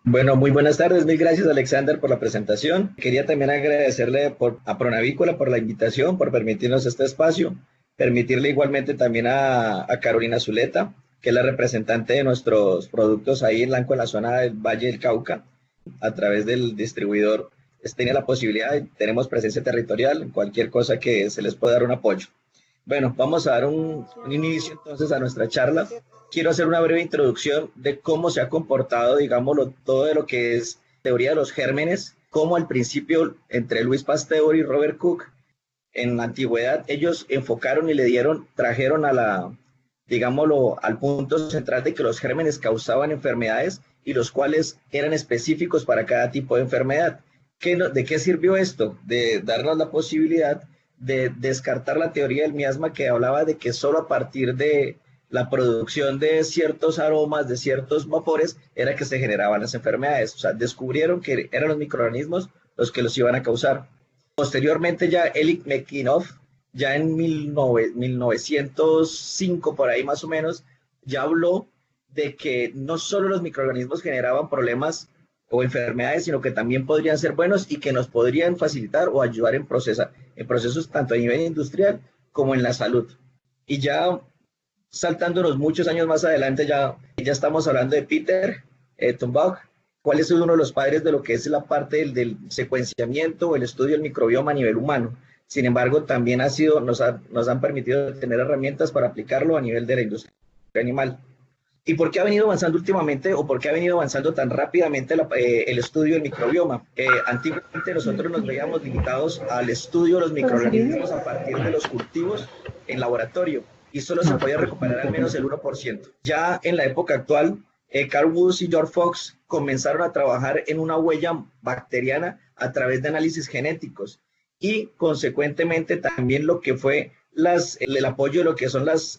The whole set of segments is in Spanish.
Bueno, muy buenas tardes. Mil gracias, Alexander, por la presentación. Quería también agradecerle a Pronavícola por la invitación, por permitirnos este espacio. Permitirle igualmente también a Carolina Zuleta, que es la representante de nuestros productos ahí en Lanco, en la zona del Valle del Cauca, a través del distribuidor. Tiene la posibilidad, tenemos presencia territorial, en cualquier cosa que se les pueda dar un apoyo. Bueno, vamos a dar un inicio entonces a nuestra charla. Quiero hacer una breve introducción de cómo se ha comportado, digámoslo, todo de lo que es teoría de los gérmenes, cómo al principio entre Luis Pasteur y Robert Koch, en la antigüedad, ellos enfocaron y trajeron digámoslo, al punto central de que los gérmenes causaban enfermedades y los cuales eran específicos para cada tipo de enfermedad. ¿De qué sirvió esto? De darnos la posibilidad de descartar la teoría del miasma que hablaba de que solo a partir de la producción de ciertos aromas, de ciertos vapores, era que se generaban las enfermedades. O sea, descubrieron que eran los microorganismos los que los iban a causar. Posteriormente ya Elik Mekinov, ya en 1905 por ahí más o menos, ya habló de que no solo los microorganismos generaban problemas o enfermedades, sino que también podrían ser buenos y que nos podrían facilitar o ayudar en procesos tanto a nivel industrial como en la salud. Y ya saltándonos muchos años más adelante, ya estamos hablando de Peter Tumbaugh, cuál es uno de los padres de lo que es la parte del secuenciamiento o el estudio del microbioma a nivel humano. Sin embargo, también nos han permitido tener herramientas para aplicarlo a nivel de la industria animal. ¿Y por qué ha venido avanzando últimamente o por qué ha venido avanzando tan rápidamente el estudio del microbioma? Antiguamente nosotros nos veíamos limitados al estudio de los microorganismos a partir de los cultivos en laboratorio y solo se podía recuperar al menos el 1%. Ya en la época actual, Carl Wood y George Fox comenzaron a trabajar en una huella bacteriana a través de análisis genéticos y consecuentemente también lo que fue el apoyo de lo que son las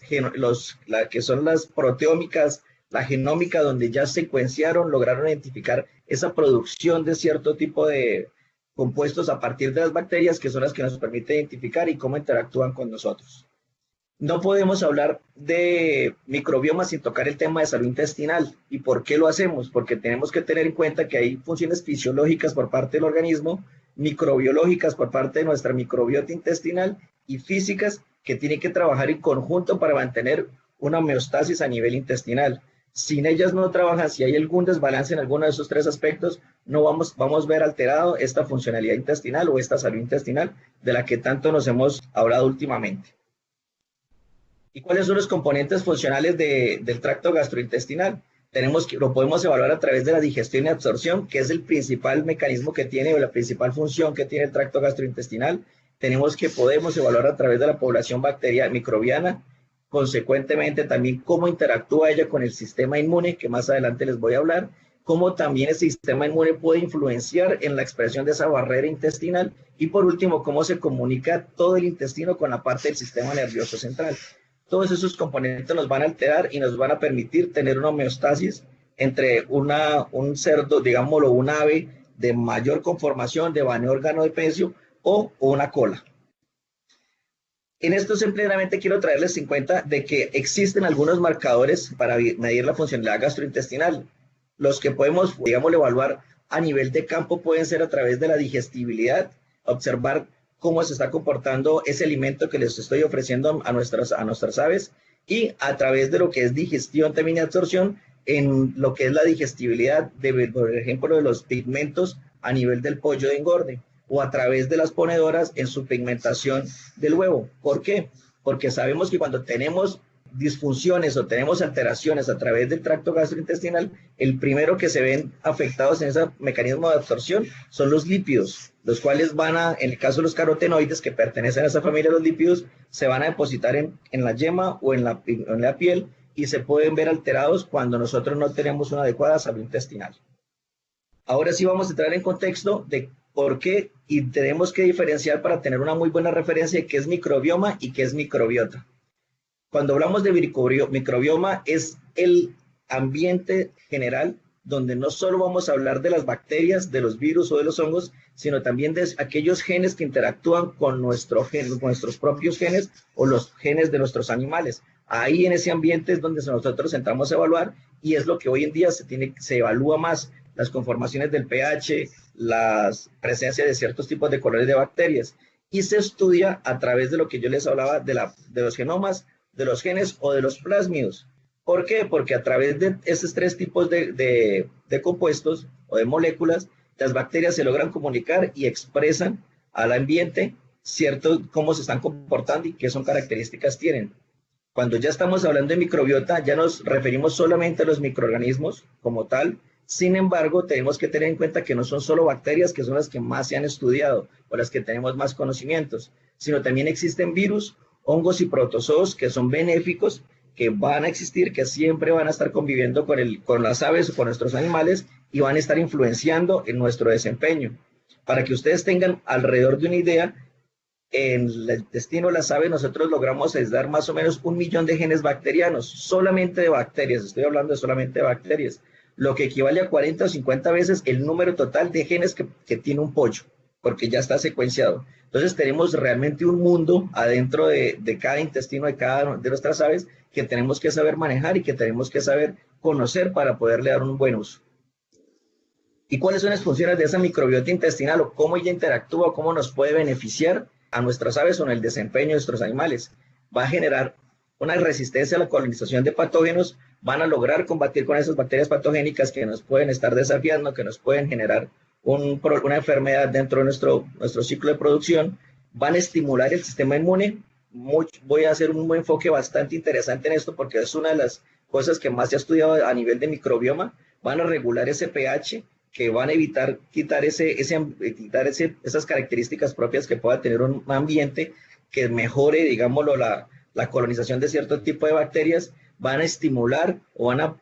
proteómicas, la genómica, donde ya secuenciaron, lograron identificar esa producción de cierto tipo de compuestos a partir de las bacterias, que son las que nos permiten identificar y cómo interactúan con nosotros. No podemos hablar de microbioma sin tocar el tema de salud intestinal. ¿Y por qué lo hacemos? Porque tenemos que tener en cuenta que hay funciones fisiológicas por parte del organismo, microbiológicas por parte de nuestra microbiota intestinal y físicas que tienen que trabajar en conjunto para mantener una homeostasis a nivel intestinal. Sin ellas no trabajan, si hay algún desbalance en alguno de esos tres aspectos, no vamos a ver alterado esta funcionalidad intestinal o esta salud intestinal de la que tanto nos hemos hablado últimamente. ¿Y cuáles son los componentes funcionales del tracto gastrointestinal? Lo podemos evaluar a través de la digestión y absorción, que es el principal mecanismo que tiene o la principal función que tiene el tracto gastrointestinal. Podemos evaluar a través de la población bacteriana microbiana, consecuentemente también cómo interactúa ella con el sistema inmune, que más adelante les voy a hablar, cómo también ese sistema inmune puede influenciar en la expresión de esa barrera intestinal y por último, cómo se comunica todo el intestino con la parte del sistema nervioso central. Todos esos componentes nos van a alterar y nos van a permitir tener una homeostasis entre un cerdo, digámoslo, un ave de mayor conformación, de mayor órgano de peso o una cola. En esto simplemente quiero traerles en cuenta de que existen algunos marcadores para medir la funcionalidad gastrointestinal. Los que podemos, digamos, evaluar a nivel de campo pueden ser a través de la digestibilidad, observar cómo se está comportando ese alimento que les estoy ofreciendo a nuestras aves y a través de lo que es digestión también y absorción en lo que es la digestibilidad por ejemplo, de los pigmentos a nivel del pollo de engorde o a través de las ponedoras en su pigmentación del huevo. ¿Por qué? Porque sabemos que cuando tenemos disfunciones o tenemos alteraciones a través del tracto gastrointestinal, el primero que se ven afectados en ese mecanismo de absorción son los lípidos, los cuales en el caso de los carotenoides que pertenecen a esa familia de los lípidos, se van a depositar en la yema o en la piel y se pueden ver alterados cuando nosotros no tenemos una adecuada salud intestinal. Ahora sí vamos a entrar en contexto de por qué y tenemos que diferenciar para tener una muy buena referencia de qué es microbioma y qué es microbiota. Cuando hablamos de microbioma es el ambiente general donde no solo vamos a hablar de las bacterias, de los virus o de los hongos, sino también de aquellos genes que interactúan con nuestros propios genes o los genes de nuestros animales. Ahí en ese ambiente es donde nosotros entramos a evaluar y es lo que hoy en día se evalúa más las conformaciones del pH, la presencia de ciertos tipos de colores de bacterias. Y se estudia a través de lo que yo les hablaba de los genomas, de los genes o de los plásmidos. ¿Por qué? Porque a través de esos tres tipos de compuestos o de moléculas, las bacterias se logran comunicar y expresan al ambiente cierto cómo se están comportando y qué son características tienen. Cuando ya estamos hablando de microbiota, ya nos referimos solamente a los microorganismos como tal. Sin embargo, tenemos que tener en cuenta que no son solo bacterias, que son las que más se han estudiado o las que tenemos más conocimientos, sino también existen virus, hongos y protozoos que son benéficos, que van a existir, que siempre van a estar conviviendo con las aves o con nuestros animales y van a estar influenciando en nuestro desempeño. Para que ustedes tengan alrededor de una idea, en el intestino de las aves nosotros logramos aislar más o menos 1 millón de genes bacterianos, solamente de bacterias, estoy hablando de solamente de bacterias, lo que equivale a 40 o 50 veces el número total de genes que tiene un pollo, porque ya está secuenciado. Entonces tenemos realmente un mundo adentro de cada intestino de cada de nuestras aves que tenemos que saber manejar y que tenemos que saber conocer para poderle dar un buen uso. ¿Y cuáles son las funciones de esa microbiota intestinal o cómo ella interactúa, cómo nos puede beneficiar a nuestras aves o en el desempeño de nuestros animales? Va a generar una resistencia a la colonización de patógenos, van a lograr combatir con esas bacterias patogénicas que nos pueden estar desafiando, que nos pueden generar una enfermedad dentro de nuestro ciclo de producción, van a estimular el sistema inmune. Voy a hacer un enfoque bastante interesante en esto porque es una de las cosas que más se ha estudiado a nivel de microbioma. Van a regular ese pH, que van a evitar quitar esas características propias que pueda tener un ambiente que mejore, digámoslo, la colonización de cierto tipo de bacterias. Van a estimular o van a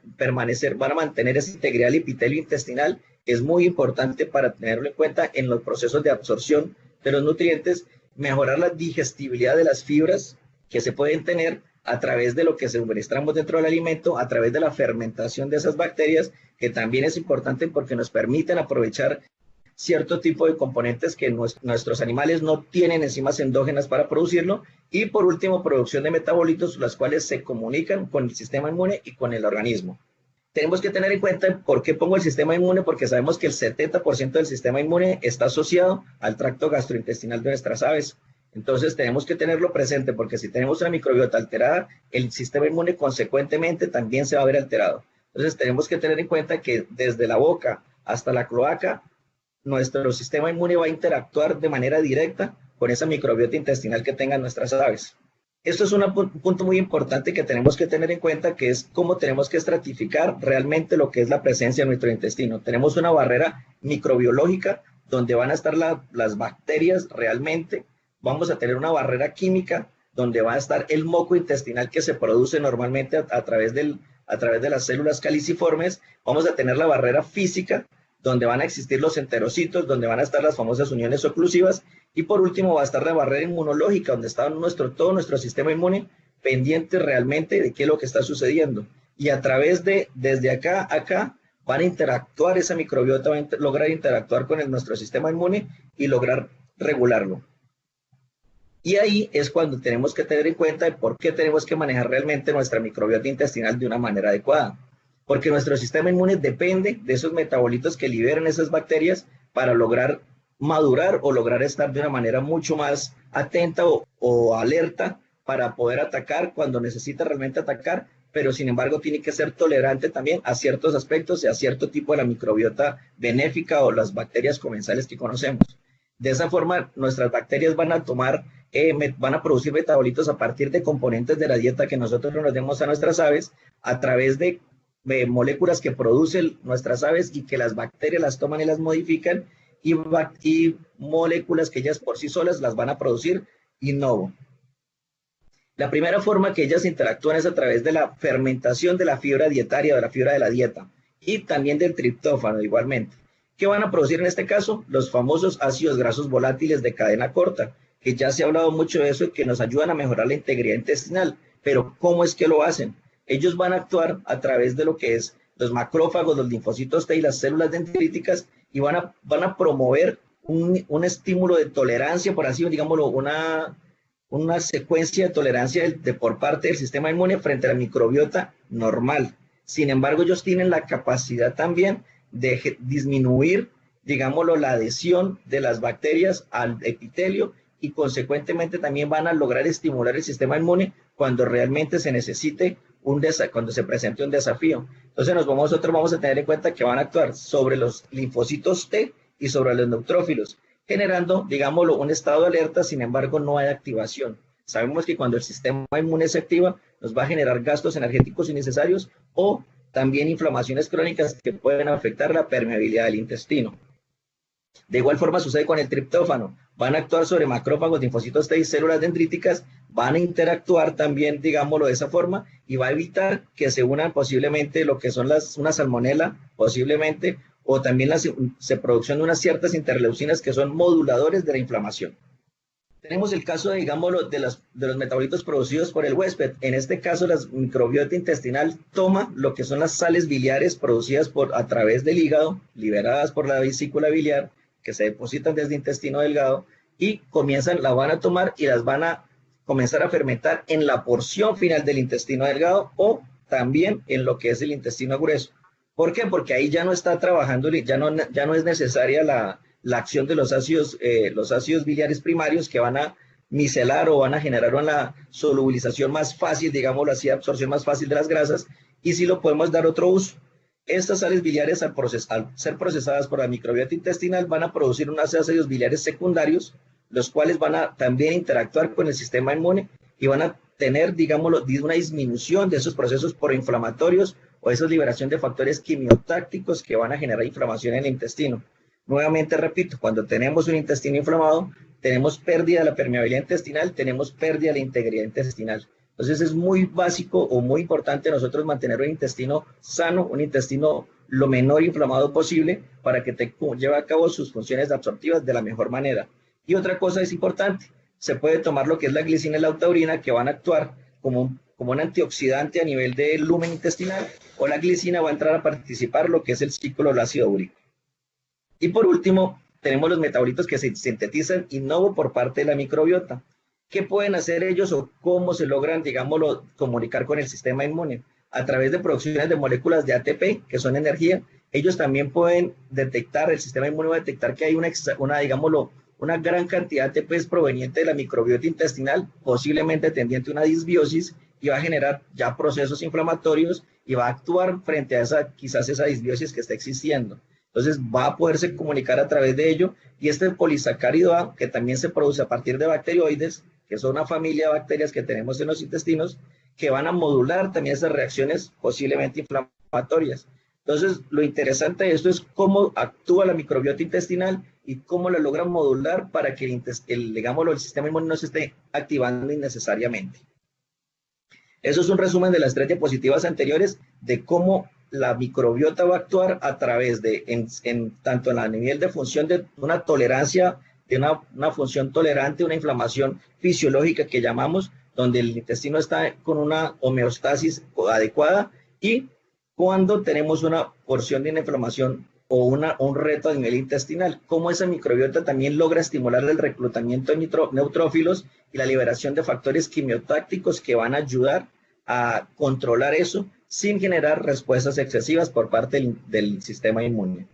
mantener esa integridad del epitelio intestinal, que es muy importante para tenerlo en cuenta en los procesos de absorción de los nutrientes, mejorar la digestibilidad de las fibras que se pueden tener a través de lo que suministramos dentro del alimento, a través de la fermentación de esas bacterias, que también es importante porque nos permiten aprovechar cierto tipo de componentes que nuestros animales no tienen enzimas endógenas para producirlo. Y por último, producción de metabolitos, las cuales se comunican con el sistema inmune y con el organismo. Tenemos que tener en cuenta por qué pongo el sistema inmune, porque sabemos que el 70% del sistema inmune está asociado al tracto gastrointestinal de nuestras aves. Entonces tenemos que tenerlo presente, porque si tenemos una microbiota alterada, el sistema inmune consecuentemente también se va a ver alterado. Entonces tenemos que tener en cuenta que desde la boca hasta la cloaca, nuestro sistema inmune va a interactuar de manera directa con esa microbiota intestinal que tengan nuestras aves. Esto es un punto muy importante que tenemos que tener en cuenta, que es cómo tenemos que estratificar realmente lo que es la presencia de nuestro intestino. Tenemos una barrera microbiológica donde van a estar las bacterias realmente. Vamos a tener una barrera química donde va a estar el moco intestinal que se produce normalmente a través de las células caliciformes. Vamos a tener la barrera física, donde van a existir los enterocitos, donde van a estar las famosas uniones oclusivas, y por último va a estar la barrera inmunológica, donde está todo nuestro sistema inmune pendiente realmente de qué es lo que está sucediendo. Y a través desde acá a acá, van a interactuar esa microbiota, va a lograr interactuar con nuestro sistema inmune y lograr regularlo. Y ahí es cuando tenemos que tener en cuenta de por qué tenemos que manejar realmente nuestra microbiota intestinal de una manera adecuada. Porque nuestro sistema inmune depende de esos metabolitos que liberan esas bacterias para lograr madurar o lograr estar de una manera mucho más atenta o alerta para poder atacar cuando necesita realmente atacar, pero sin embargo tiene que ser tolerante también a ciertos aspectos y a cierto tipo de la microbiota benéfica o las bacterias comensales que conocemos. De esa forma, nuestras bacterias van a producir metabolitos a partir de componentes de la dieta que nosotros nos demos a nuestras aves, a través de moléculas que producen nuestras aves y que las bacterias las toman y las modifican, y moléculas que ellas por sí solas las van a producir in novo. La primera forma que ellas interactúan es a través de la fermentación de la fibra dietaria o de la fibra de la dieta, y también del triptófano igualmente. ¿Qué van a producir en este caso? Los famosos ácidos grasos volátiles de cadena corta, que ya se ha hablado mucho de eso y que nos ayudan a mejorar la integridad intestinal. Pero ¿cómo es que lo hacen? Ellos van a actuar a través de lo que es los macrófagos, los linfocitos T y las células dendríticas, y van a promover un estímulo de tolerancia, por así digámoslo, una secuencia de tolerancia por parte del sistema inmune frente a la microbiota normal. Sin embargo, ellos tienen la capacidad también disminuir, digámoslo, la adhesión de las bacterias al epitelio y consecuentemente también van a lograr estimular el sistema inmune cuando realmente se necesite cuando se presente un desafío. Entonces nosotros vamos a tener en cuenta que van a actuar sobre los linfocitos T y sobre los neutrófilos, generando, digámoslo, un estado de alerta, sin embargo no hay activación. Sabemos que cuando el sistema inmune se activa, nos va a generar gastos energéticos innecesarios o también inflamaciones crónicas que pueden afectar la permeabilidad del intestino. De igual forma sucede con el triptófano. Van a actuar sobre macrófagos, linfocitos T y células dendríticas, van a interactuar también, digámoslo de esa forma, y va a evitar que se unan posiblemente lo que son una salmonela, posiblemente, o también la producción de unas ciertas interleucinas que son moduladores de la inflamación. Tenemos el caso, digámoslo, de los metabolitos producidos por el huésped. En este caso, la microbiota intestinal toma lo que son las sales biliares producidas a través del hígado, liberadas por la vesícula biliar, que se depositan desde el intestino delgado, y la van a tomar y las van a comenzar a fermentar en la porción final del intestino delgado o también en lo que es el intestino grueso. ¿Por qué? Porque ahí ya no está trabajando, ya no es necesaria la acción de los ácidos biliares primarios que van a micelar o van a generar una solubilización más fácil, digámoslo así, absorción más fácil de las grasas, y sí lo podemos dar otro uso. Estas sales biliares, al ser procesadas por la microbiota intestinal, van a producir unos ácidos biliares secundarios, los cuales van a también interactuar con el sistema inmune y van a tener, digámoslo, una disminución de esos procesos proinflamatorios o esa liberación de factores quimiotácticos que van a generar inflamación en el intestino. Nuevamente repito, cuando tenemos un intestino inflamado, tenemos pérdida de la permeabilidad intestinal, tenemos pérdida de la integridad intestinal. Entonces es muy básico o muy importante nosotros mantener un intestino sano, un intestino lo menor inflamado posible para que lleve a cabo sus funciones absortivas de la mejor manera. Y otra cosa es importante, se puede tomar lo que es la glicina y la taurina que van a actuar como un antioxidante a nivel del lumen intestinal, o la glicina va a entrar a participar lo que es el ciclo del ácido úrico. Y por último, tenemos los metabolitos que se sintetizan in novo por parte de la microbiota. ¿Qué pueden hacer ellos o cómo se logran, digámoslo, comunicar con el sistema inmune? A través de producciones de moléculas de ATP, que son energía, ellos también pueden detectar, el sistema inmune va a detectar que hay digámoslo, una gran cantidad de ATP proveniente de la microbiota intestinal, posiblemente tendiente a una disbiosis, y va a generar ya procesos inflamatorios y va a actuar frente a quizás esa disbiosis que está existiendo. Entonces va a poderse comunicar a través de ello, y este polisacárido A, que también se produce a partir de bacteroides, que son una familia de bacterias que tenemos en los intestinos, que van a modular también esas reacciones posiblemente inflamatorias. Entonces, lo interesante de esto es cómo actúa la microbiota intestinal y cómo la logra modular para que el sistema inmune no se esté activando innecesariamente. Eso es un resumen de las 3 diapositivas anteriores de cómo la microbiota va a actuar a través de, tanto en el nivel de función de una tolerancia, de una función tolerante, una inflamación fisiológica que llamamos, donde el intestino está con una homeostasis adecuada, y cuando tenemos una porción de una inflamación o un reto a nivel intestinal, cómo esa microbiota también logra estimular el reclutamiento de neutrófilos y la liberación de factores quimiotácticos que van a ayudar a controlar eso sin generar respuestas excesivas por parte del sistema inmune.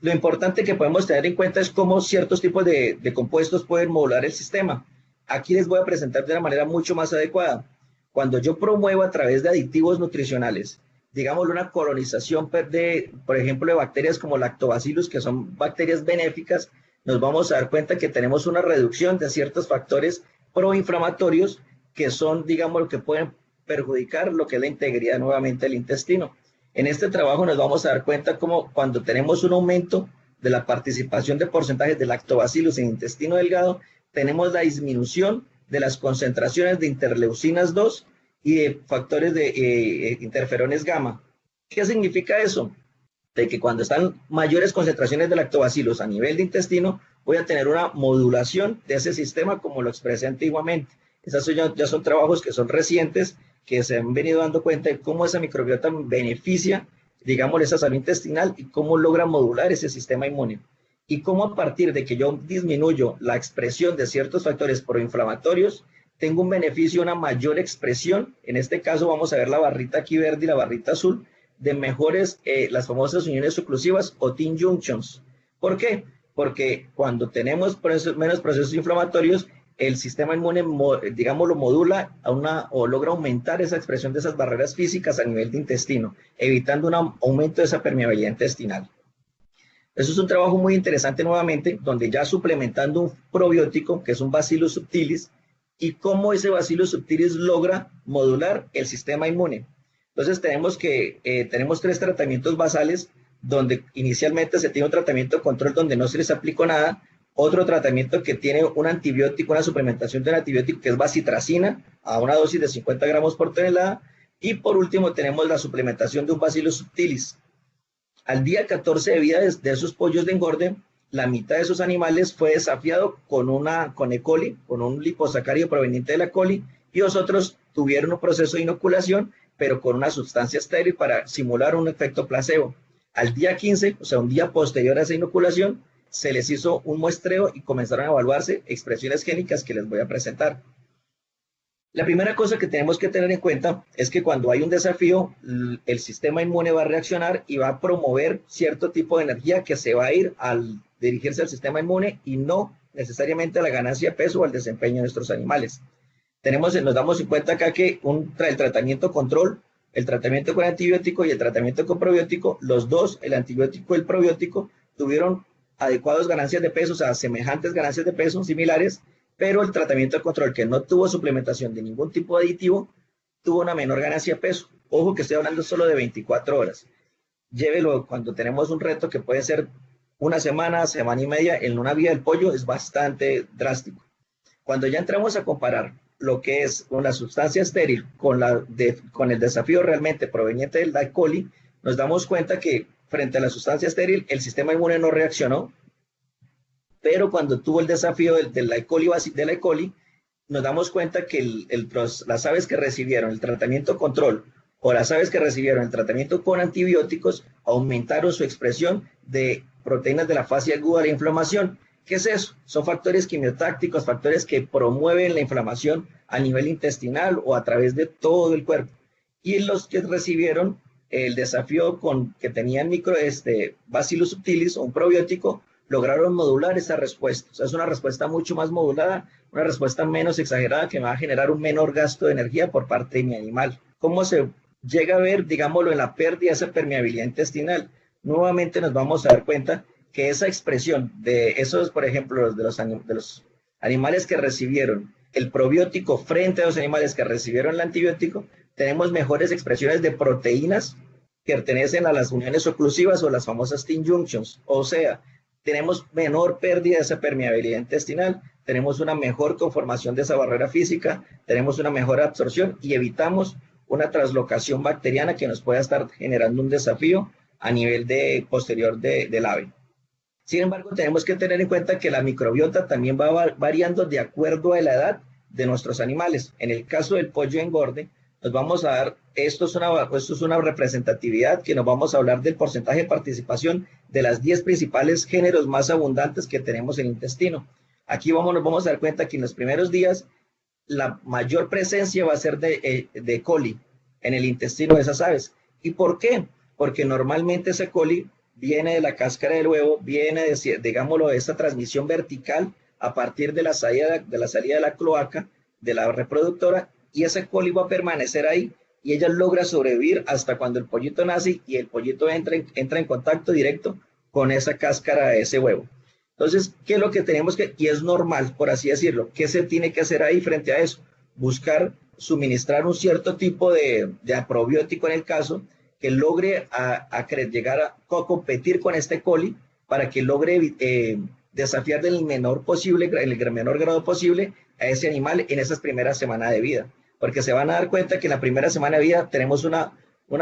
Lo importante que podemos tener en cuenta es cómo ciertos tipos de compuestos pueden modular el sistema. Aquí les voy a presentar de una manera mucho más adecuada. Cuando yo promuevo a través de aditivos nutricionales, digamos una colonización por ejemplo, de bacterias como lactobacillus, que son bacterias benéficas, nos vamos a dar cuenta que tenemos una reducción de ciertos factores proinflamatorios que son, digamos, lo que pueden perjudicar lo que es la integridad nuevamente del intestino. En este trabajo nos vamos a dar cuenta cómo cuando tenemos un aumento de la participación de porcentajes de lactobacillus en intestino delgado, tenemos la disminución de las concentraciones de interleucinas 2 y de factores de interferones gamma. ¿Qué significa eso? De que cuando están mayores concentraciones de lactobacillus a nivel de intestino, voy a tener una modulación de ese sistema como lo expresé antiguamente. Esos ya son trabajos que son recientes, que se han venido dando cuenta de cómo esa microbiota beneficia, digamos, esa salud intestinal y cómo logra modular ese sistema inmune. Y cómo a partir de que yo disminuyo la expresión de ciertos factores proinflamatorios, tengo un beneficio, una mayor expresión. En este caso vamos a ver la barrita aquí verde y la barrita azul, de mejores, las famosas uniones oclusivas o team junctions. ¿Por qué? Porque cuando tenemos menos procesos inflamatorios, el sistema inmune, digamos, lo modula o logra aumentar esa expresión de esas barreras físicas a nivel de intestino, evitando un aumento de esa permeabilidad intestinal. Eso es un trabajo muy interesante nuevamente, donde ya suplementando un probiótico, que es un Bacillus subtilis, y cómo ese Bacillus subtilis logra modular el sistema inmune. Entonces tenemos tres tratamientos basales, donde inicialmente se tiene un tratamiento de control donde no se les aplicó nada, otro tratamiento que tiene un antibiótico, una suplementación de un antibiótico que es bacitracina a una dosis de 50 gramos por tonelada, y por último tenemos la suplementación de un Bacillus subtilis. Al día 14 de vida de esos pollos de engorde, la mitad de esos animales fue desafiado con E. coli, con un liposacárido proveniente de la coli, y los otros tuvieron un proceso de inoculación, pero con una sustancia estéril para simular un efecto placebo. Al día 15, o sea, un día posterior a esa inoculación, se les hizo un muestreo y comenzaron a evaluarse expresiones génicas que les voy a presentar. La primera cosa que tenemos que tener en cuenta es que cuando hay un desafío, el sistema inmune va a reaccionar y va a promover cierto tipo de energía que se va a ir al dirigirse al sistema inmune y no necesariamente a la ganancia de peso o al desempeño de nuestros animales. Nos damos cuenta acá que el tratamiento control, el tratamiento con antibiótico y el tratamiento con probiótico, los dos, el antibiótico y el probiótico, tuvieron adecuadas ganancias de peso, o sea, semejantes ganancias de peso, similares, pero el tratamiento de control que no tuvo suplementación de ningún tipo de aditivo, tuvo una menor ganancia de peso. Ojo que estoy hablando solo de 24 horas. Llévelo cuando tenemos un reto que puede ser una semana, semana y media, en una vida del pollo es bastante drástico. Cuando ya entramos a comparar lo que es una sustancia estéril con el desafío realmente proveniente del E. coli, nos damos cuenta que frente a la sustancia estéril, el sistema inmune no reaccionó, pero cuando tuvo el desafío de la E. coli, nos damos cuenta que las aves que recibieron el tratamiento control o las aves que recibieron el tratamiento con antibióticos aumentaron su expresión de proteínas de la fase aguda de la inflamación. ¿Qué es eso? Son factores quimiotácticos, factores que promueven la inflamación a nivel intestinal o a través de todo el cuerpo. Y los que recibieron el desafío que tenían Bacillus subtilis o un probiótico, lograron modular esa respuesta. O sea, es una respuesta mucho más modulada, una respuesta menos exagerada que me va a generar un menor gasto de energía por parte de mi animal. ¿Cómo se llega a ver, digámoslo, en la pérdida de esa permeabilidad intestinal? Nuevamente nos vamos a dar cuenta que esa expresión de esos, por ejemplo, de los animales que recibieron el probiótico frente a los animales que recibieron el antibiótico, tenemos mejores expresiones de proteínas que pertenecen a las uniones oclusivas o las famosas team junctions. O sea, tenemos menor pérdida de esa permeabilidad intestinal, tenemos una mejor conformación de esa barrera física, tenemos una mejor absorción y evitamos una translocación bacteriana que nos pueda estar generando un desafío a nivel posterior del ave. Sin embargo, tenemos que tener en cuenta que la microbiota también va variando de acuerdo a la edad de nuestros animales. En el caso del pollo engorde, nos vamos a dar, esto es una representatividad que nos vamos a hablar del porcentaje de participación de las 10 principales géneros más abundantes que tenemos en el intestino. Aquí nos vamos a dar cuenta que en los primeros días la mayor presencia va a ser de E. coli en el intestino de esas aves. ¿Y por qué? Porque normalmente ese E. coli viene de la cáscara del huevo, viene digámoslo, de esa transmisión vertical a partir de la salida de la cloaca de la reproductora, y ese E. coli va a permanecer ahí y ella logra sobrevivir hasta cuando el pollito nace y el pollito entra en contacto directo con esa cáscara de ese huevo. Entonces, ¿qué es lo que tenemos y es normal, por así decirlo? ¿Qué se tiene que hacer ahí frente a eso? Buscar suministrar un cierto tipo de probiótico en el caso, que logre llegar a competir con este E. coli para que logre desafiar del menor grado posible a ese animal en esas primeras semanas de vida. Porque se van a dar cuenta que en la primera semana de vida tenemos una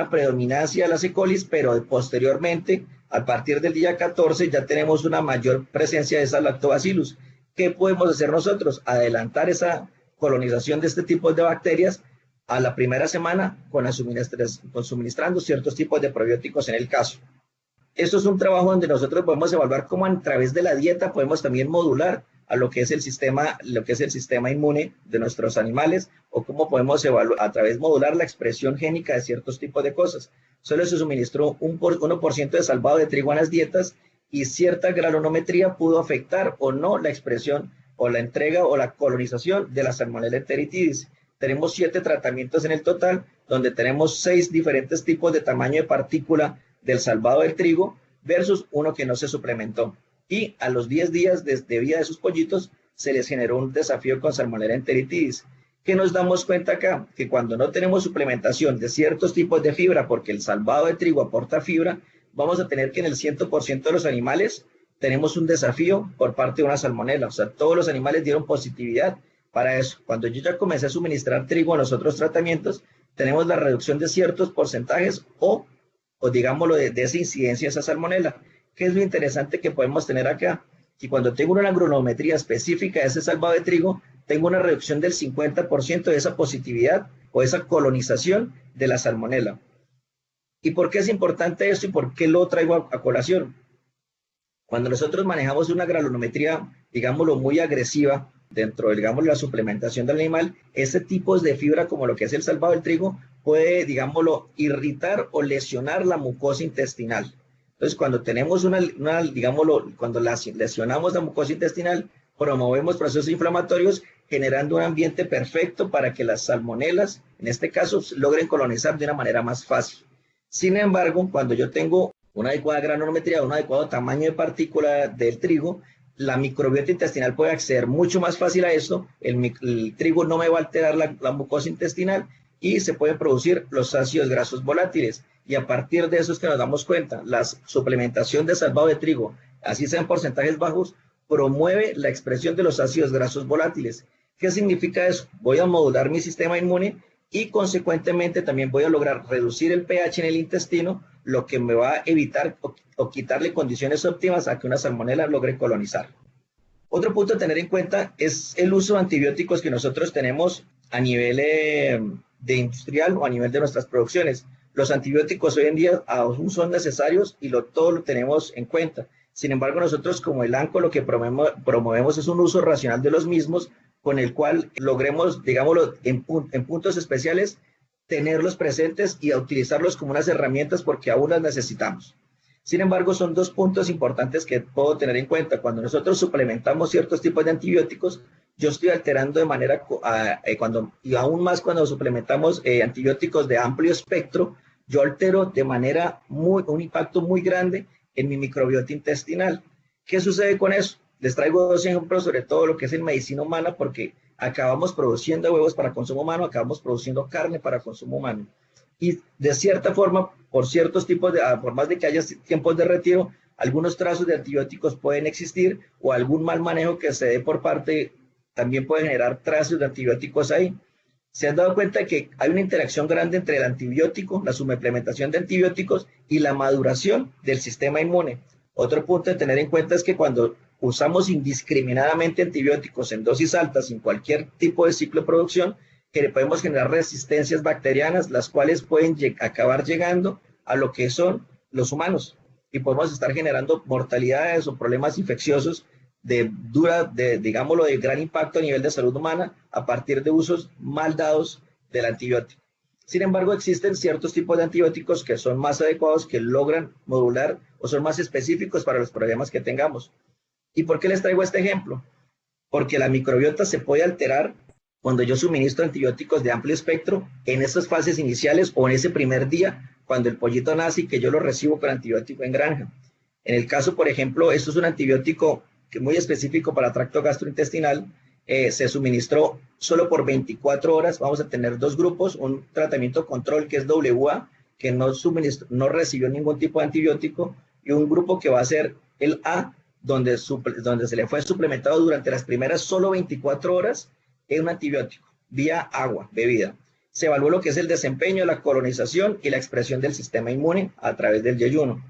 predominancia de las E. coli, pero posteriormente, a partir del día 14, ya tenemos una mayor presencia de esas lactobacillus. ¿Qué podemos hacer nosotros? Adelantar esa colonización de este tipo de bacterias a la primera semana suministrando ciertos tipos de probióticos en el caso. Esto es un trabajo donde nosotros podemos evaluar cómo a través de la dieta podemos también modular a lo que es el sistema inmune de nuestros animales, o cómo podemos evaluar a través modular la expresión génica de ciertos tipos de cosas. Solo se suministró 1% de salvado de trigo en las dietas, y cierta granulometría pudo afectar o no la expresión o la entrega o la colonización de la Salmonella enteritidis. Tenemos 7 tratamientos en el total, donde tenemos 6 diferentes tipos de tamaño de partícula del salvado del trigo versus uno que no se suplementó. Y a los 10 días de vida de sus pollitos se les generó un desafío con Salmonella enteritidis. ¿Qué nos damos cuenta acá? Que cuando no tenemos suplementación de ciertos tipos de fibra, porque el salvado de trigo aporta fibra, vamos a tener que en el 100% de los animales tenemos un desafío por parte de una salmonela. O sea, todos los animales dieron positividad para eso. Cuando yo ya comencé a suministrar trigo en los otros tratamientos, tenemos la reducción de ciertos porcentajes o digámoslo, de esa incidencia de esa salmonela. ¿Qué es lo interesante que podemos tener acá? Que cuando tengo una agronometría específica de ese salvado de trigo, tengo una reducción del 50% de esa positividad o esa colonización de la salmonela. ¿Y por qué es importante esto y por qué lo traigo a colación? Cuando nosotros manejamos una granulometría, digámoslo, muy agresiva dentro de, digamos, la suplementación del animal, ese tipo de fibra como lo que es el salvado del trigo puede, digámoslo, irritar o lesionar la mucosa intestinal. Entonces, cuando tenemos digámoslo, cuando lesionamos la mucosa intestinal, promovemos procesos inflamatorios, generando un ambiente perfecto para que las salmonelas, en este caso, logren colonizar de una manera más fácil. Sin embargo, cuando yo tengo una adecuada granulometría, un adecuado tamaño de partícula del trigo, la microbiota intestinal puede acceder mucho más fácil a esto. El trigo no me va a alterar la mucosa intestinal y se pueden producir los ácidos grasos volátiles. Y a partir de eso es que nos damos cuenta, la suplementación de salvado de trigo, así sean porcentajes bajos, promueve la expresión de los ácidos grasos volátiles. ¿Qué significa eso? Voy a modular mi sistema inmune y consecuentemente también voy a lograr reducir el pH en el intestino, lo que me va a evitar o quitarle condiciones óptimas a que una salmonela logre colonizar. Otro punto a tener en cuenta es el uso de antibióticos que nosotros tenemos a nivel de industrial o a nivel de nuestras producciones. Los antibióticos hoy en día aún son necesarios y todo lo tenemos en cuenta. Sin embargo, nosotros como el ANCO lo que promovemos es un uso racional de los mismos, con el cual logremos, digámoslo, en puntos especiales, tenerlos presentes y a utilizarlos como unas herramientas porque aún las necesitamos. Sin embargo, son 2 puntos importantes que puedo tener en cuenta. Cuando nosotros suplementamos ciertos tipos de antibióticos, yo estoy alterando de manera, y aún más cuando suplementamos antibióticos de amplio espectro, yo altero de manera un impacto muy grande en mi microbiota intestinal. ¿Qué sucede con eso? Les traigo 2 ejemplos sobre todo lo que es en medicina humana, porque acabamos produciendo huevos para consumo humano, acabamos produciendo carne para consumo humano. Y de cierta forma, por ciertos tipos por más de que haya tiempos de retiro, algunos trazos de antibióticos pueden existir o algún mal manejo que se dé por parte también puede generar trazos de antibióticos ahí. Se han dado cuenta que hay una interacción grande entre el antibiótico, la suplementación de antibióticos y la maduración del sistema inmune. Otro punto a tener en cuenta es que cuando usamos indiscriminadamente antibióticos en dosis altas, sin cualquier tipo de ciclo de producción, que podemos generar resistencias bacterianas, las cuales pueden acabar llegando a lo que son los humanos. Y podemos estar generando mortalidades o problemas infecciosos digámoslo, de gran impacto a nivel de salud humana a partir de usos mal dados del antibiótico. Sin embargo, existen ciertos tipos de antibióticos que son más adecuados, que logran modular o son más específicos para los problemas que tengamos. ¿Y por qué les traigo este ejemplo? Porque la microbiota se puede alterar cuando yo suministro antibióticos de amplio espectro en esas fases iniciales o en ese primer día, cuando el pollito nace y que yo lo recibo con antibiótico en granja. En el caso, por ejemplo, esto es un antibiótico muy específico para tracto gastrointestinal, se suministró solo por 24 horas. Vamos a tener 2 grupos, un tratamiento control que es WA, que no recibió ningún tipo de antibiótico, y un grupo que va a ser el A, donde se le fue suplementado durante las primeras solo 24 horas en un antibiótico, vía agua, bebida. Se evaluó lo que es el desempeño, la colonización y la expresión del sistema inmune a través del yeyuno.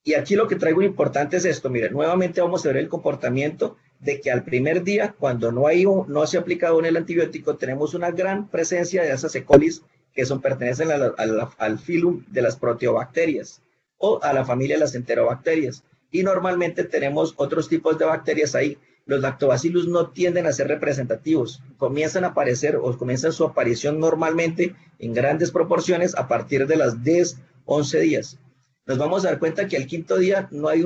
Y aquí lo que traigo importante es esto. Miren, nuevamente vamos a ver el comportamiento de que al primer día, cuando no se ha aplicado el antibiótico, tenemos una gran presencia de esas E. coli que pertenecen al filum de las proteobacterias. o a la familia de las enterobacterias. Y normalmente tenemos otros tipos de bacterias ahí. Los lactobacillus no tienden a ser representativos, comienzan a aparecer o comienzan su aparición normalmente en grandes proporciones a partir de las 10, 11 días. Nos vamos a dar cuenta que al quinto día no hay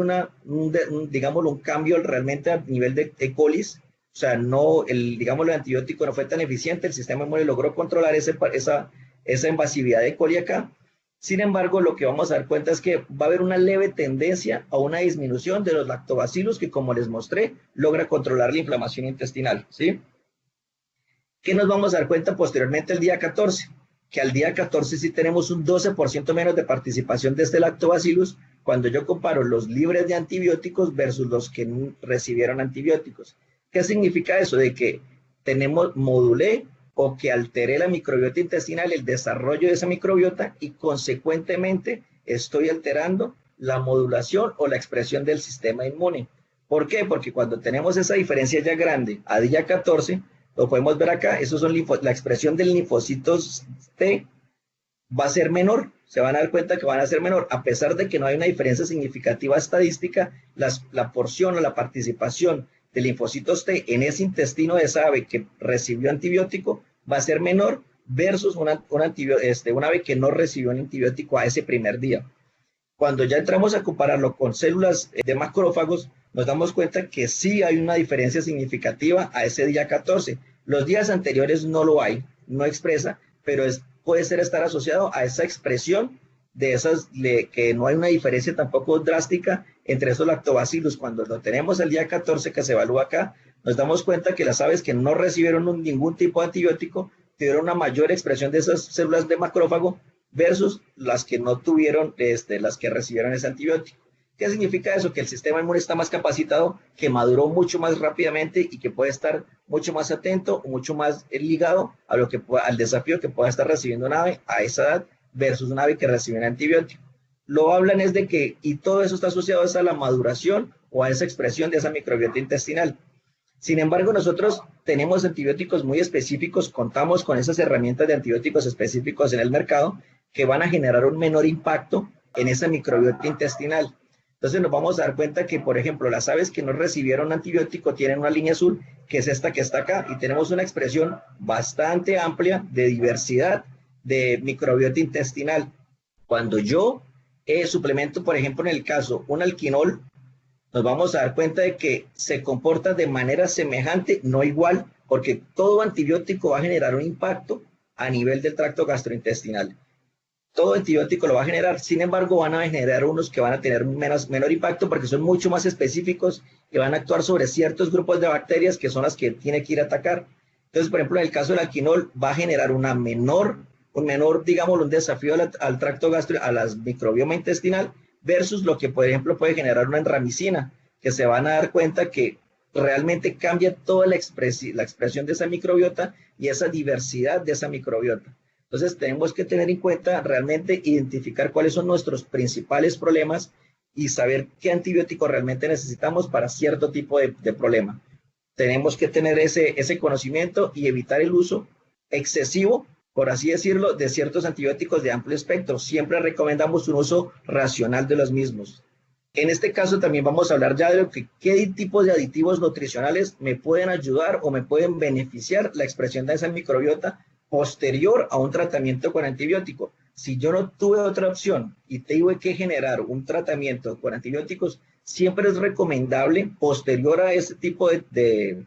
digámoslo, un cambio realmente a nivel de E. coli, o sea, no, digámoslo, el antibiótico no fue tan eficiente, el sistema inmune logró controlar esa invasividad de E. coli acá. Sin embargo, lo que vamos a dar cuenta es que va a haber una leve tendencia a una disminución de los lactobacillus que, como les mostré, logra controlar la inflamación intestinal, ¿sí? ¿Qué nos vamos a dar cuenta posteriormente el día 14? Que al día 14 sí tenemos un 12% menos de participación de este lactobacillus cuando yo comparo los libres de antibióticos versus los que recibieron antibióticos. ¿Qué significa eso? De que modulé o que alteré la microbiota intestinal, el desarrollo de esa microbiota, y consecuentemente estoy alterando la modulación o la expresión del sistema inmune. ¿Por qué? Porque cuando tenemos esa diferencia ya grande a día 14, lo podemos ver acá, esos son la expresión del linfocitos T va a ser menor, se van a dar cuenta que van a ser menor, a pesar de que no hay una diferencia significativa estadística, la porción o la participación de linfocitos T en ese intestino de esa ave que recibió antibiótico va a ser menor versus una ave que no recibió un antibiótico a ese primer día. Cuando ya entramos a compararlo con células de macrófagos, nos damos cuenta que sí hay una diferencia significativa a ese día 14. Los días anteriores no lo hay, no expresa, pero puede estar asociado a esa expresión de que no hay una diferencia tampoco drástica entre esos lactobacillus. Cuando lo tenemos el día 14 que se evalúa acá, nos damos cuenta que las aves que no recibieron ningún tipo de antibiótico tuvieron una mayor expresión de esas células de macrófago versus las que no tuvieron, las que recibieron ese antibiótico. ¿Qué significa eso? Que el sistema inmune está más capacitado, que maduró mucho más rápidamente y que puede estar mucho más atento, mucho más ligado al desafío que pueda estar recibiendo una ave a esa edad versus una ave que recibe un antibiótico. Lo hablan es de que, y todo eso está asociado a la maduración o a esa expresión de esa microbiota intestinal. Sin embargo, nosotros tenemos antibióticos muy específicos, contamos con esas herramientas de antibióticos específicos en el mercado que van a generar un menor impacto en esa microbiota intestinal. Entonces nos vamos a dar cuenta que, por ejemplo, las aves que no recibieron antibiótico tienen una línea azul, que es esta que está acá, y tenemos una expresión bastante amplia de diversidad de microbiota intestinal. Cuando yo suplemento, por ejemplo, en el caso, un alquinol, nos vamos a dar cuenta de que se comporta de manera semejante, no igual, porque todo antibiótico va a generar un impacto a nivel del tracto gastrointestinal. Todo antibiótico lo va a generar, sin embargo van a generar unos que van a tener menor impacto porque son mucho más específicos y van a actuar sobre ciertos grupos de bacterias que son las que tiene que ir a atacar. Entonces, por ejemplo, en el caso del alquinol va a generar un menor, digamos, un desafío al tracto a la microbioma intestinal versus lo que, por ejemplo, puede generar una enramicina, que se van a dar cuenta que realmente cambia toda la expresión de esa microbiota y esa diversidad de esa microbiota. Entonces tenemos que tener en cuenta realmente identificar cuáles son nuestros principales problemas y saber qué antibiótico realmente necesitamos para cierto tipo de problema. Tenemos que tener ese conocimiento y evitar el uso excesivo, por así decirlo, de ciertos antibióticos de amplio espectro. Siempre recomendamos un uso racional de los mismos. En este caso también vamos a hablar ya de qué tipos de aditivos nutricionales me pueden ayudar o me pueden beneficiar la expresión de esa microbiota posterior a un tratamiento con antibiótico. Si yo no tuve otra opción y tuve que generar un tratamiento con antibióticos, siempre es recomendable, posterior a ese tipo de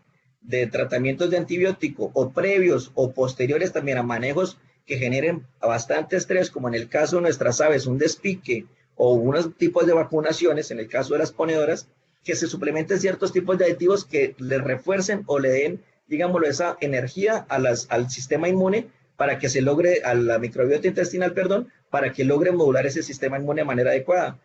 tratamientos de antibiótico o previos o posteriores también a manejos que generen bastante estrés, como en el caso de nuestras aves, un despique o unos tipos de vacunaciones, en el caso de las ponedoras, que se suplementen ciertos tipos de aditivos que le refuercen o le den, digámoslo, esa energía al sistema inmune para que se logre, a la microbiota intestinal, perdón, para que logre modular ese sistema inmune de manera adecuada.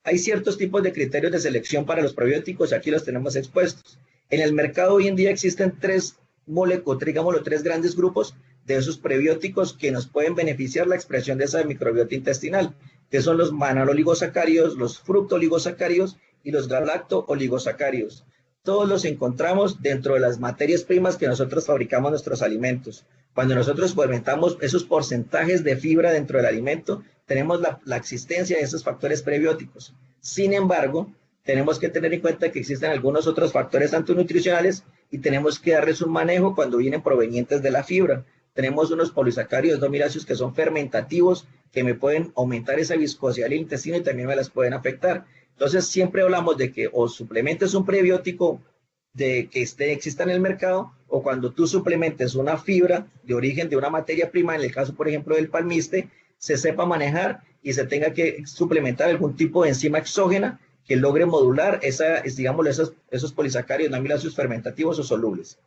Hay ciertos tipos de criterios de selección para los probióticos, aquí los tenemos expuestos. En el mercado hoy en día existen tres grandes grupos de esos prebióticos que nos pueden beneficiar la expresión de esa microbiota intestinal, que son los mannanoligosacáridos, los fructooligosacáridos y los galactooligosacáridos. Todos los encontramos dentro de las materias primas que nosotros fabricamos nuestros alimentos. Cuando nosotros fermentamos esos porcentajes de fibra dentro del alimento, tenemos la existencia de esos factores prebióticos. Sin embargo, tenemos que tener en cuenta que existen algunos otros factores tanto nutricionales y tenemos que darles un manejo cuando vienen provenientes de la fibra. Tenemos unos polisacáridos no miráceos que son fermentativos, que me pueden aumentar esa viscosidad del intestino y también me las pueden afectar. Entonces, siempre hablamos de que o suplementes un prebiótico de que exista en el mercado, o cuando tú suplementes una fibra de origen de una materia prima, en el caso, por ejemplo, del palmiste, se sepa manejar y se tenga que suplementar algún tipo de enzima exógena que logre modular esos polisacáridos no amiláceos fermentativos o solubles.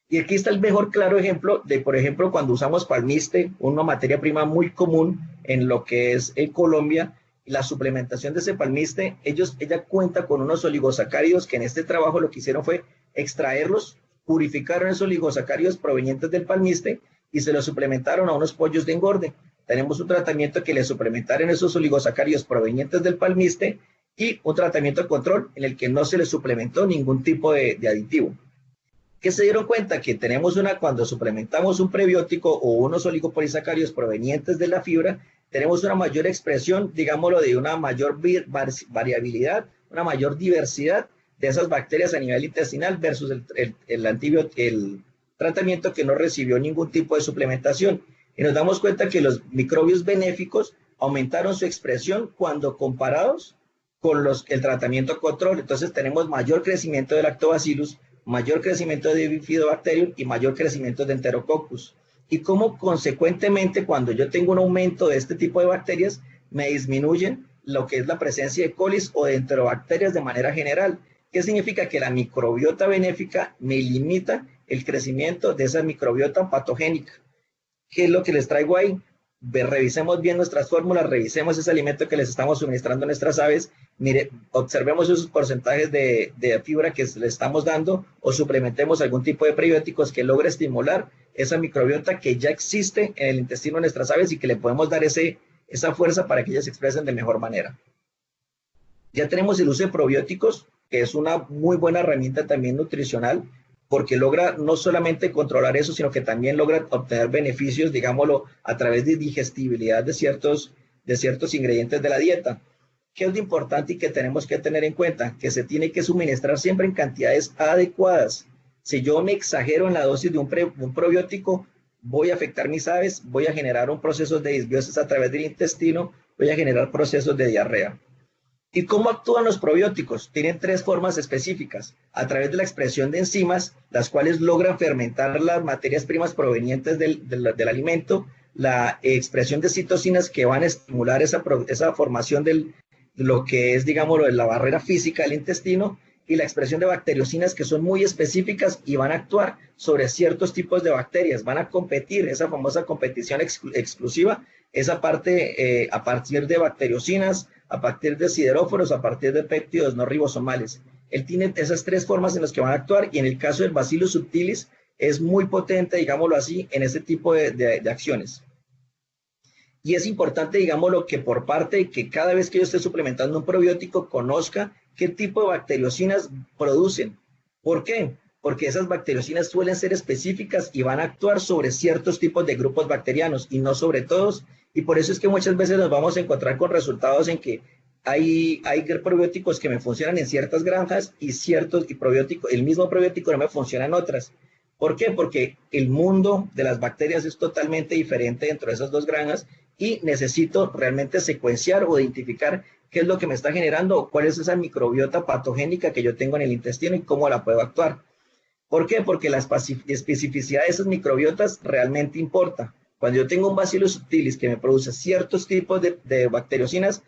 Y aquí está el mejor claro ejemplo de, por ejemplo, cuando usamos palmiste, una materia prima muy común en lo que es en Colombia, la suplementación de ese palmiste, ella cuenta con unos oligosacáridos que en este trabajo lo que hicieron fue extraerlos, purificaron esos oligosacáridos provenientes del palmiste y se los suplementaron a unos pollos de engorde. Tenemos un tratamiento que le suplementaron esos oligosacáridos provenientes del palmiste y un tratamiento de control en el que no se le suplementó ningún tipo de aditivo. ¿Qué se dieron cuenta? Que tenemos cuando suplementamos un prebiótico o unos oligopolisacáridos provenientes de la fibra, tenemos una mayor expresión, digámoslo, de una mayor variabilidad, una mayor diversidad de esas bacterias a nivel intestinal versus el tratamiento que no recibió ningún tipo de suplementación. Y nos damos cuenta que los microbios benéficos aumentaron su expresión cuando comparados con el tratamiento control. Entonces tenemos mayor crecimiento de Lactobacillus, mayor crecimiento de Bifidobacterium y mayor crecimiento de Enterococcus. Y como consecuentemente, cuando yo tengo un aumento de este tipo de bacterias, me disminuyen lo que es la presencia de colis o de enterobacterias de manera general. ¿Qué significa? Que la microbiota benéfica me limita el crecimiento de esa microbiota patogénica. ¿Qué es lo que les traigo ahí? Revisemos bien nuestras fórmulas, revisemos ese alimento que les estamos suministrando a nuestras aves, mire, observemos esos porcentajes de fibra que le estamos dando o suplementemos algún tipo de prebióticos que logre estimular esa microbiota que ya existe en el intestino de nuestras aves y que le podemos dar esa fuerza para que ellas se expresen de mejor manera. Ya tenemos el uso de probióticos, que es una muy buena herramienta también nutricional, porque logra no solamente controlar eso, sino que también logra obtener beneficios, digámoslo, a través de digestibilidad de ciertos ingredientes de la dieta. ¿Qué es lo importante y que tenemos que tener en cuenta? Que se tiene que suministrar siempre en cantidades adecuadas. Si yo me exagero en la dosis de un probiótico, voy a afectar mis aves, voy a generar un proceso de disbiosis a través del intestino, voy a generar procesos de diarrea. ¿Y cómo actúan los probióticos? Tienen tres formas específicas: a través de la expresión de enzimas, las cuales logran fermentar las materias primas provenientes del alimento, la expresión de citocinas que van a estimular esa formación de lo que es, digámoslo, la barrera física del intestino, y la expresión de bacteriocinas que son muy específicas y van a actuar sobre ciertos tipos de bacterias, van a competir, esa famosa competición exclusiva, esa parte a partir de bacteriocinas, a partir de sideróforos, a partir de péptidos no ribosomales. Él tiene esas tres formas en las que van a actuar, y en el caso del Bacillus subtilis es muy potente, digámoslo así, en ese tipo de acciones. Y es importante, digámoslo, que por parte que cada vez que yo esté suplementando un probiótico, conozca qué tipo de bacteriocinas producen. ¿Por qué? Porque esas bacteriocinas suelen ser específicas y van a actuar sobre ciertos tipos de grupos bacterianos y no sobre todos. Y por eso es que muchas veces nos vamos a encontrar con resultados en que hay probióticos que me funcionan en ciertas granjas y el mismo probiótico no me funciona en otras. ¿Por qué? Porque el mundo de las bacterias es totalmente diferente dentro de esas dos granjas y necesito realmente secuenciar o identificar qué es lo que me está generando o cuál es esa microbiota patogénica que yo tengo en el intestino y cómo la puedo actuar. ¿Por qué? Porque la especificidad de esas microbiotas realmente importa. Cuando yo tengo un Bacillus subtilis que me produce ciertos tipos de bacteriocinas,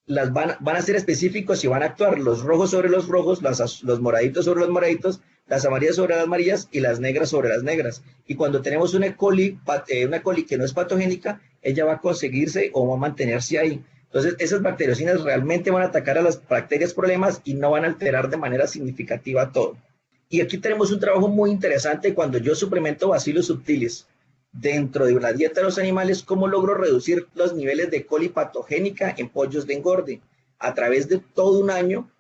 van a ser específicos y van a actuar los rojos sobre los rojos, los moraditos sobre los moraditos, las amarillas sobre las amarillas y las negras sobre las negras. Y cuando tenemos una E. coli que no es patogénica, ella va a conseguirse o va a mantenerse ahí. Entonces, esas bacteriocinas realmente van a atacar a las bacterias problemas y no van a alterar de manera significativa todo. Y aquí tenemos un trabajo muy interesante cuando yo suplemento Bacillus subtilis dentro de la dieta de los animales, cómo logro reducir los niveles de coli patogénica en pollos de engorde. A través de todo un año,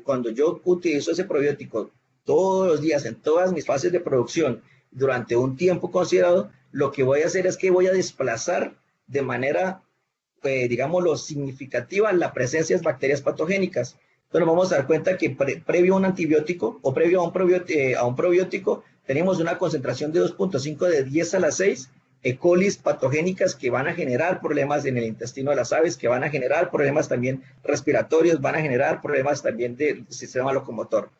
cuando yo utilizo ese probiótico todos los días en todas mis fases de producción durante un tiempo considerado, lo que voy a hacer es que voy a desplazar de manera digámoslo, significativa la presencia de bacterias patogénicas. Entonces nos vamos a dar cuenta que previo a un antibiótico o previo a un probiótico tenemos una concentración de 2.5 de 10 a la 6 E. coli patogénicas que van a generar problemas en el intestino de las aves, que van a generar problemas también respiratorios, van a generar problemas también del sistema locomotor.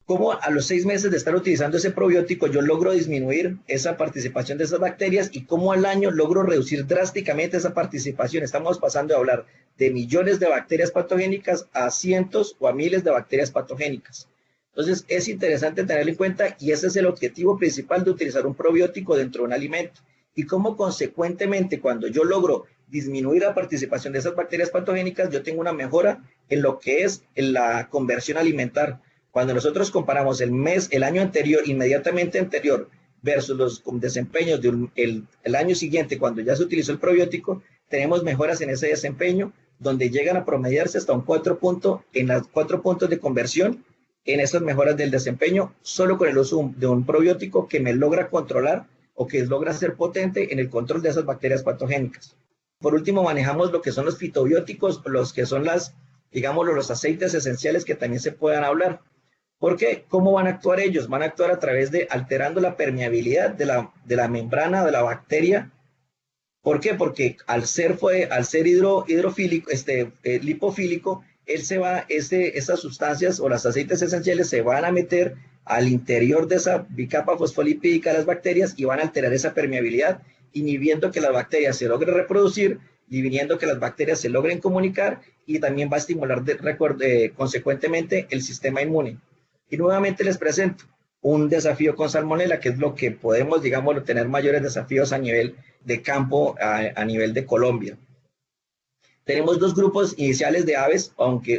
Cómo a los 6 meses de estar utilizando ese probiótico yo logro disminuir esa participación de esas bacterias y cómo al año logro reducir drásticamente esa participación. Estamos pasando de hablar de millones de bacterias patogénicas a cientos o a miles de bacterias patogénicas. Entonces es interesante tenerlo en cuenta y ese es el objetivo principal de utilizar un probiótico dentro de un alimento. Y cómo consecuentemente cuando yo logro disminuir la participación de esas bacterias patogénicas, yo tengo una mejora en lo que es la conversión alimentar. Cuando nosotros comparamos el año anterior, inmediatamente anterior, versus los desempeños del año siguiente, cuando ya se utilizó el probiótico, tenemos mejoras en ese desempeño, donde llegan a promediarse hasta un 4 puntos, en las 4 puntos de conversión, en esas mejoras del desempeño, solo con el uso de un probiótico que me logra controlar o que logra ser potente en el control de esas bacterias patogénicas. Por último, manejamos lo que son los fitobióticos, los que son digámoslo, los aceites esenciales que también se puedan hablar. ¿Por qué? ¿Cómo van a actuar ellos? Van a actuar a través de alterando la permeabilidad de la membrana de la bacteria. ¿Por qué? Porque al ser hidrofílico, lipofílico, esas sustancias o los aceites esenciales se van a meter al interior de esa bicapa fosfolipídica de las bacterias y van a alterar esa permeabilidad, inhibiendo que las bacterias se logren reproducir, inhibiendo que las bacterias se logren comunicar y también va a estimular consecuentemente el sistema inmune. Y nuevamente les presento un desafío con salmonela, que es lo que podemos, digamos, tener mayores desafíos a nivel de campo, a nivel de Colombia. Tenemos 2 grupos iniciales de aves,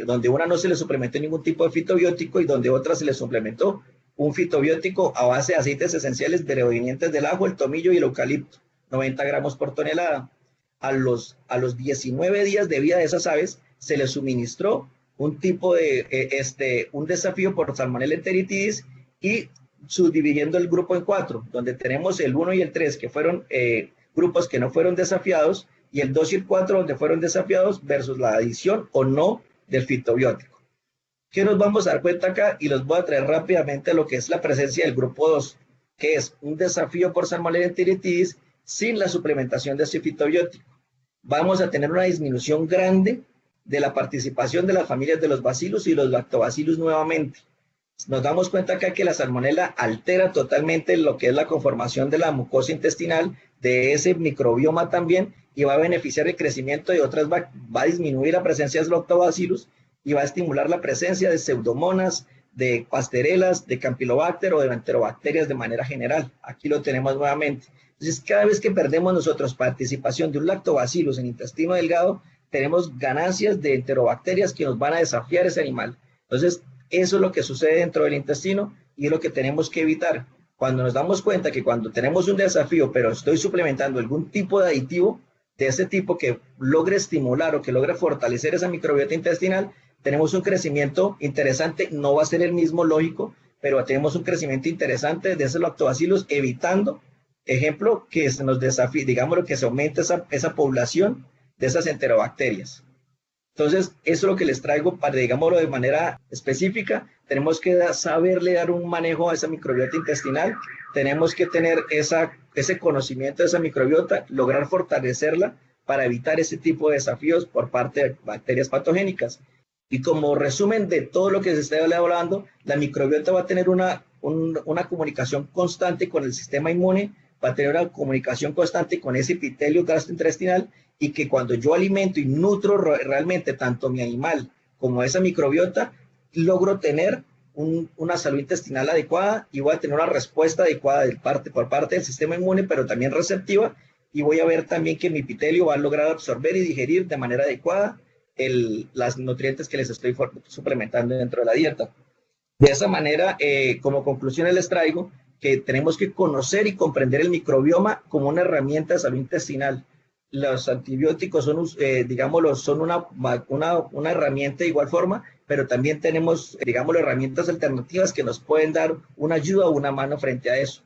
donde una no se le suplementó ningún tipo de fitobiótico y donde otra se le suplementó un fitobiótico a base de aceites esenciales provenientes del ajo, el tomillo y el eucalipto, 90 gramos por tonelada. A los 19 días de vida de esas aves se les suministró un desafío por Salmonella enteritidis y subdividiendo el grupo en 4, donde tenemos el 1 y el 3, que fueron grupos que no fueron desafiados, y el 2 y el 4, donde fueron desafiados, versus la adición o no del fitobiótico. ¿Qué nos vamos a dar cuenta acá? Y los voy a traer rápidamente a lo que es la presencia del grupo 2, que es un desafío por Salmonella enteritidis sin la suplementación de ese fitobiótico. Vamos a tener una disminución grande de la participación de las familias de los bacillus y los lactobacillus nuevamente. Nos damos cuenta acá que la salmonela altera totalmente lo que es la conformación de la mucosa intestinal, de ese microbioma también, y va a beneficiar el crecimiento de otras, va a disminuir la presencia de lactobacillus y va a estimular la presencia de pseudomonas, de pasterelas, de campylobacter o de enterobacterias de manera general. Aquí lo tenemos nuevamente. Entonces, cada vez que perdemos nosotros participación de un lactobacillus en intestino delgado, tenemos ganancias de enterobacterias que nos van a desafiar ese animal. Entonces, eso es lo que sucede dentro del intestino y es lo que tenemos que evitar. Cuando nos damos cuenta que cuando tenemos un desafío, pero estoy suplementando algún tipo de aditivo de ese tipo que logre estimular o que logre fortalecer esa microbiota intestinal, tenemos un crecimiento interesante. No va a ser el mismo, lógico, pero tenemos un crecimiento interesante de esos lactobacillus, evitando, ejemplo, que se nos desafíe, digamos, que se aumente esa población de esas enterobacterias. Entonces, eso es lo que les traigo para, digámoslo de manera específica. Tenemos que saberle dar un manejo a esa microbiota intestinal. Tenemos que tener ese conocimiento de esa microbiota, lograr fortalecerla para evitar ese tipo de desafíos por parte de bacterias patogénicas. Y como resumen de todo lo que se está hablando, la microbiota va a tener una comunicación constante con el sistema inmune, va a tener una comunicación constante con ese epitelio gastrointestinal, y que cuando yo alimento y nutro realmente tanto mi animal como esa microbiota, logro tener una salud intestinal adecuada y voy a tener una respuesta adecuada por parte del sistema inmune, pero también receptiva, y voy a ver también que mi epitelio va a lograr absorber y digerir de manera adecuada las nutrientes que les estoy suplementando dentro de la dieta. De esa manera, como conclusiones les traigo que tenemos que conocer y comprender el microbioma como una herramienta de salud intestinal. Los antibióticos son, digámoslo, son una herramienta de igual forma, pero también tenemos, digámoslo, herramientas alternativas que nos pueden dar una ayuda o una mano frente a eso.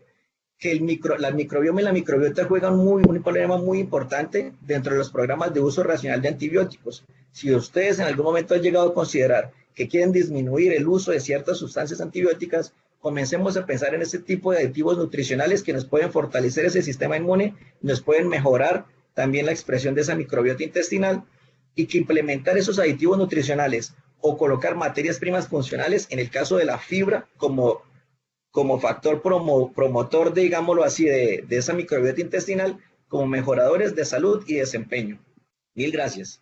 que la microbioma y la microbiota juegan un problema muy importante dentro de los programas de uso racional de antibióticos. Si ustedes en algún momento han llegado a considerar que quieren disminuir el uso de ciertas sustancias antibióticas, comencemos a pensar en este tipo de aditivos nutricionales que nos pueden fortalecer ese sistema inmune, nos pueden mejorar también la expresión de esa microbiota intestinal, y que implementar esos aditivos nutricionales o colocar materias primas funcionales, en el caso de la fibra, como factor promotor, digámoslo así, de esa microbiota intestinal, como mejoradores de salud y desempeño. Mil gracias.